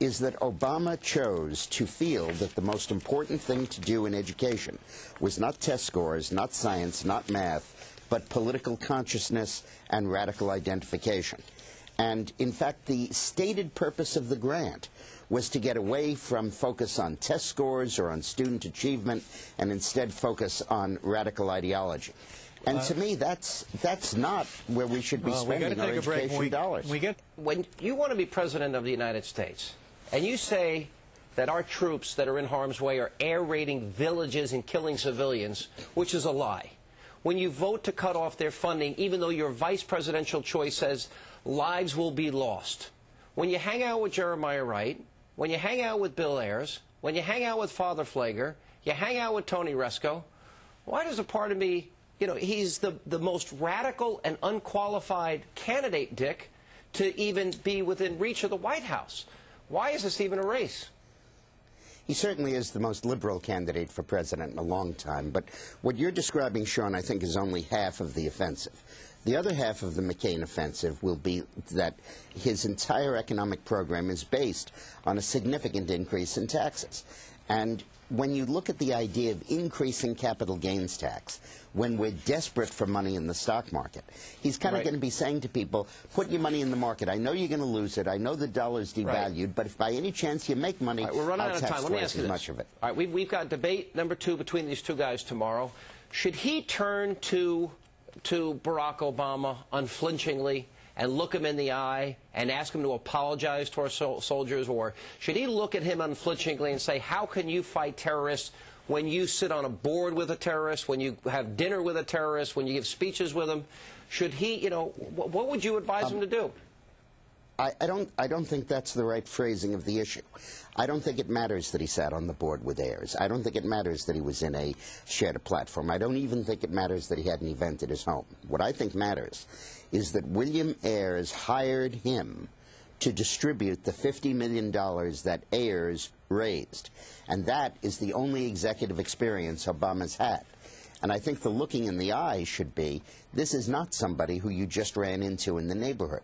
is that Obama chose to feel that the most important thing to do in education was not test scores, not science, not math, but political consciousness and radical identification. And, in fact, the stated purpose of the grant was to get away from focus on test scores or on student achievement and instead focus on radical ideology. And to me, that's not where we should be spending our education dollars. When you want to be president of the United States, and you say that our troops that are in harm's way are air raiding villages and killing civilians, which is a lie. When you vote to cut off their funding, even though your vice presidential choice says lives will be lost. When you hang out with Jeremiah Wright, when you hang out with Bill Ayers, when you hang out with Father Flager, you hang out with Tony Resco, why does a part of me, you know, he's the most radical and unqualified candidate, Dick, to even be within reach of the White House. Why is this even a race? He certainly is the most liberal candidate for president in a long time. But what you're describing, Sean, I think is only half of the offensive. The other half of the McCain offensive will be that his entire economic program is based on a significant increase in taxes. And when you look at the idea of increasing capital gains tax, when we're desperate for money in the stock market, he's kind of going to be saying to people, put your money in the market. I know you're going to lose it. I know the dollar's devalued, but if by any chance you make money, we're running I'll out of time. tax Let me ask twice you as this. much of it. All right, we've got debate number 2 between these two guys tomorrow. Should he turn to Barack Obama unflinchingly and look him in the eye and ask him to apologize to our soldiers? Or should he look at him unflinchingly and say, how can you fight terrorists when you sit on a board with a terrorist, when you have dinner with a terrorist, when you give speeches with him? Should he, you know, what would you advise him to do? I don't think that's the right phrasing of the issue. I don't think it matters that he sat on the board with Ayers. I don't think it matters that he shared a platform. I don't even think it matters that he had an event at his home. What I think matters is that William Ayers hired him to distribute the $50 million that Ayers raised. And that is the only executive experience Obama's had. And I think the looking in the eye should be, this is not somebody who you just ran into in the neighborhood.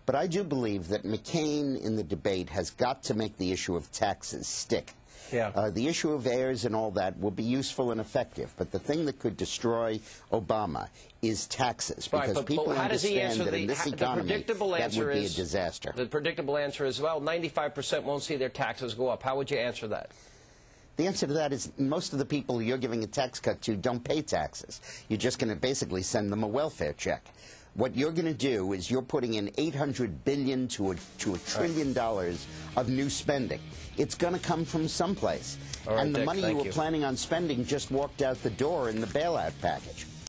But I do believe that McCain in the debate has got to make the issue of taxes stick. Yeah. The issue of Ayers and all that will be useful and effective, but the thing that could destroy Obama is taxes, because people understand that in this economy that would be a disaster. The predictable answer is, well, 95% won't see their taxes go up. How would you answer that? The answer to that is most of the people you're giving a tax cut to don't pay taxes. You're just going to basically send them a welfare check. What you're going to do is you're putting in $800 billion to a $1 trillion of new spending. It's going to come from someplace. All right, and the Dick, money you were planning on spending just walked out the door in the bailout package.